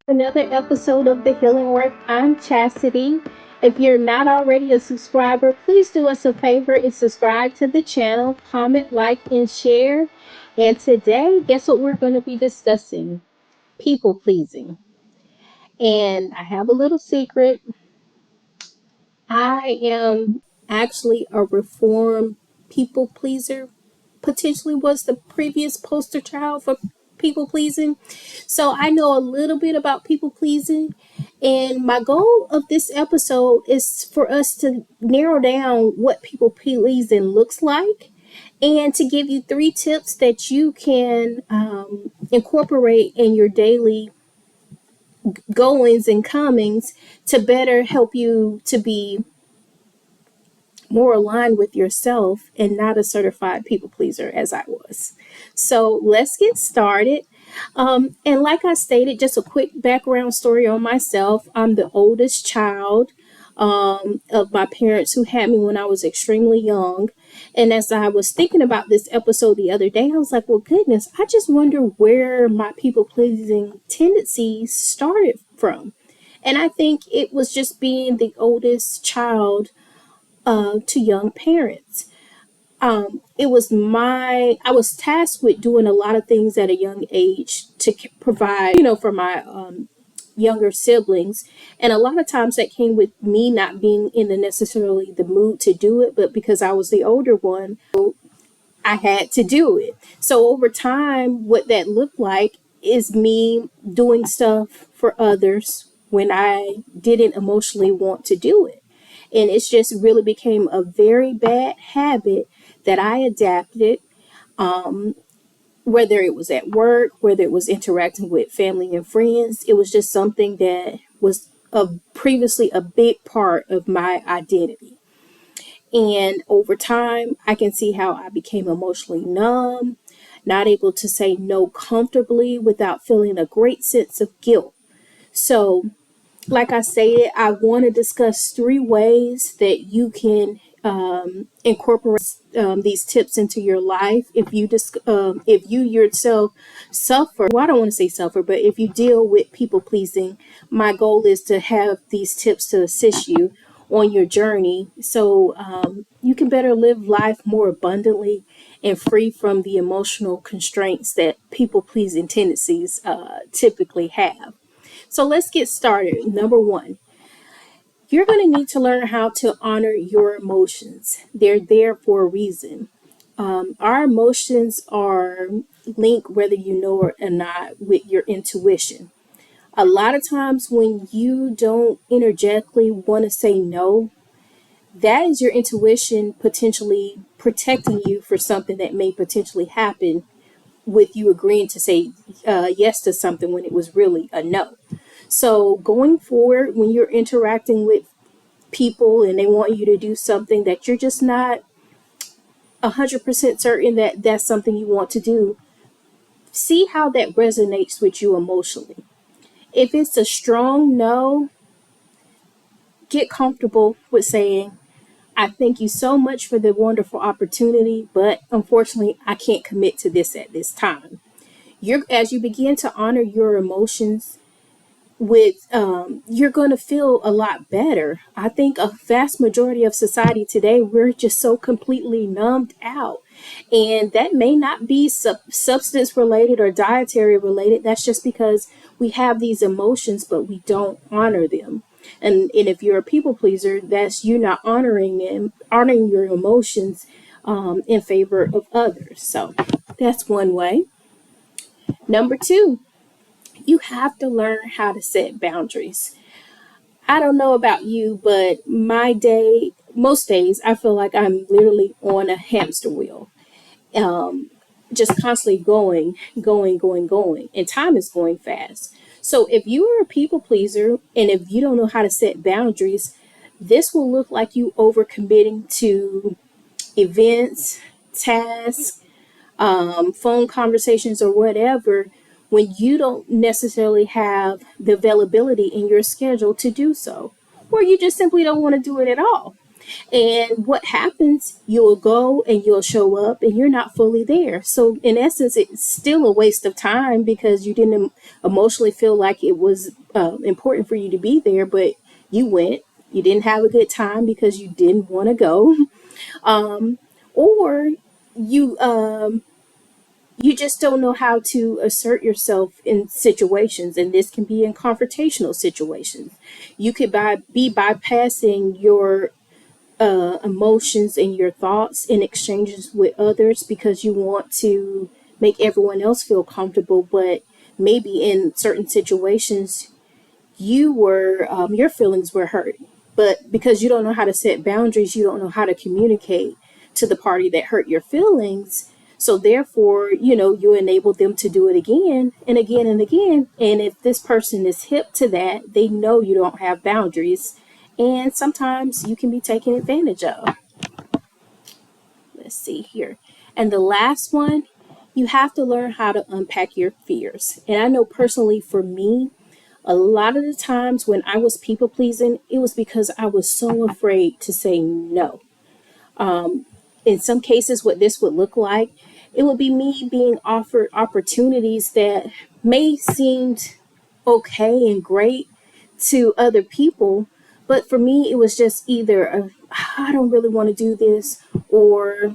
Another episode of The Healing Work. I'm Chastity. If you're not already a subscriber, please do us a favor and subscribe to the channel, comment, like, and share. And today, guess what we're going to be discussing? People pleasing. And I have a little secret. I am actually a reformed people pleaser. Potentially was the previous poster child for people pleasing. So I know a little bit about people pleasing. And my goal of this episode is for us to narrow down what people pleasing looks like and to give you 3 tips that you can incorporate in your daily goings and comings to better help you to be more aligned with yourself and not a certified people pleaser as I was. So let's get started. And like I stated, just a quick background story on myself. I'm the oldest child of my parents who had me when I was extremely young. And as I was thinking about this episode the other day, I was like, well, goodness, I just wonder where my people pleasing tendencies started from. And I think it was just being the oldest child to young parents. I was tasked with doing a lot of things at a young age to provide, for my younger siblings. And a lot of times that came with me not being in the necessarily the mood to do it, but because I was the older one, I had to do it. So over time, what that looked like is me doing stuff for others when I didn't emotionally want to do it. And it's just really became a very bad habit that I adapted, whether it was at work, whether it was interacting with family and friends. It was just something that was previously a big part of my identity. And over time, I can see how I became emotionally numb, not able to say no comfortably without feeling a great sense of guilt. So, like I said, I want to discuss 3 ways that you can incorporate these tips into your life if you yourself suffer. Well, I don't want to say suffer, but if you deal with people pleasing, my goal is to have these tips to assist you on your journey so you can better live life more abundantly and free from the emotional constraints that people pleasing tendencies typically have. So let's get started. Number 1, you're going to need to learn how to honor your emotions. They're there for a reason. Our emotions are linked, whether you know it or not, with your intuition. A lot of times when you don't energetically want to say no, that is your intuition potentially protecting you for something that may potentially happen with you agreeing to say yes to something when it was really a no. So going forward, when you're interacting with people and they want you to do something that you're just not 100% certain that that's something you want to do, see how that resonates with you emotionally. If it's a strong no, get comfortable with saying, I thank you so much for the wonderful opportunity, but unfortunately, I can't commit to this at this time. As you begin to honor your emotions, you're going to feel a lot better. I think a vast majority of society today, we're just so completely numbed out, and that may not be substance related or dietary related. That's just because we have these emotions but we don't honor them. And if you're a people pleaser, that's you not honoring them, honoring your emotions in favor of others. So that's one way. Number 2, you have to learn how to set boundaries. I don't know about you, but most days, I feel like I'm literally on a hamster wheel, just constantly going, and time is going fast. So if you are a people pleaser and if you don't know how to set boundaries, this will look like you overcommitting to events, tasks, phone conversations, or whatever, when you don't necessarily have the availability in your schedule to do so, or you just simply don't want to do it at all. And what happens, you'll go and you'll show up and you're not fully there. So, in essence, it's still a waste of time because you didn't emotionally feel like it was important for you to be there, but you went. You didn't have a good time because you didn't want to go. Or you you just don't know how to assert yourself in situations, and this can be in confrontational situations. You could be bypassing your emotions and your thoughts in exchanges with others because you want to make everyone else feel comfortable, but maybe in certain situations your feelings were hurt, but because you don't know how to set boundaries, you don't know how to communicate to the party that hurt your feelings. So therefore, you enable them to do it again and again and again. And if this person is hip to that, they know you don't have boundaries, and sometimes you can be taken advantage of. Let's see here. And the last one, you have to learn how to unpack your fears. And I know personally for me, a lot of the times when I was people pleasing, it was because I was so afraid to say no. In some cases, what this would look like, it would be me being offered opportunities that may seem okay and great to other people, but for me, it was just either I don't really want to do this, or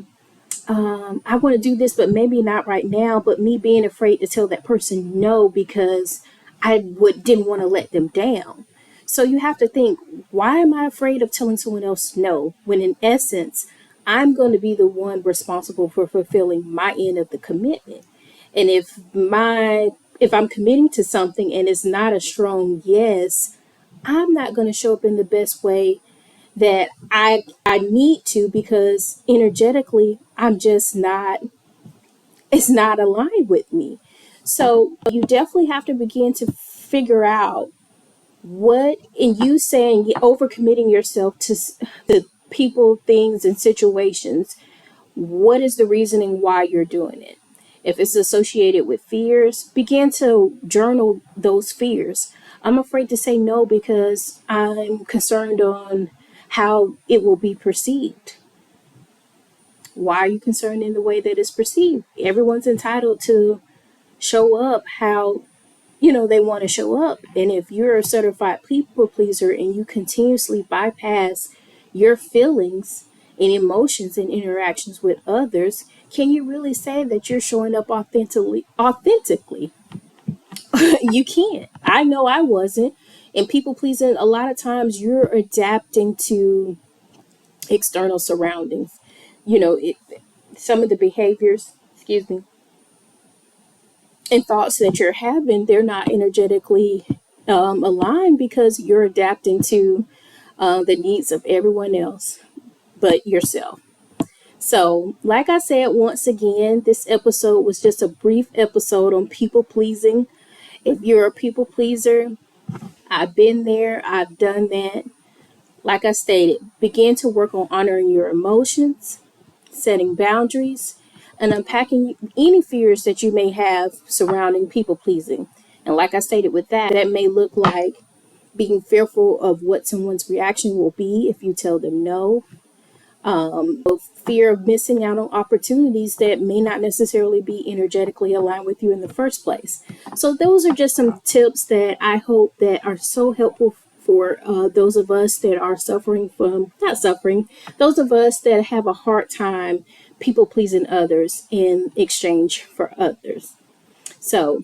I want to do this, but maybe not right now. But me being afraid to tell that person no because didn't want to let them down. So you have to think, why am I afraid of telling someone else no? When in essence, I'm going to be the one responsible for fulfilling my end of the commitment. And if I'm committing to something and it's not a strong yes, I'm not going to show up in the best way that I need to, because energetically I'm just not, it's not aligned with me. So you definitely have to begin to figure out what, in you saying overcommitting yourself to the people, things, and situations, what is the reasoning why you're doing it? If it's associated with fears, begin to journal those fears. I'm afraid to say no because I'm concerned on how it will be perceived. Why are you concerned in the way that it's perceived? Everyone's entitled to show up how they want to show up. And if you're a certified people pleaser and you continuously bypass your feelings and emotions and interactions with others, can you really say that you're showing up authentically? You can't. I know I wasn't. And people pleasing, a lot of times you're adapting to external surroundings. Some of the behaviors, excuse me, and thoughts that you're having, they're not energetically aligned because you're adapting to the needs of everyone else but yourself. So, like I said, once again, this episode was just a brief episode on people pleasing. If you're a people pleaser, I've been there, I've done that. Like I stated, begin to work on honoring your emotions, setting boundaries, and unpacking any fears that you may have surrounding people pleasing. And like I stated with that may look like being fearful of what someone's reaction will be if you tell them no, fear of missing out on opportunities that may not necessarily be energetically aligned with you in the first place. So those are just some tips that I hope that are so helpful for those of us that are those of us that have a hard time people pleasing others in exchange for others. So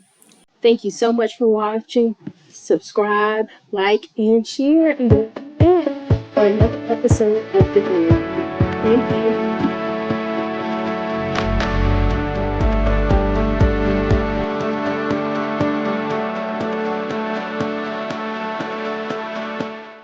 thank you so much for watching. Subscribe, like, and share, and for another episode of The Thank you.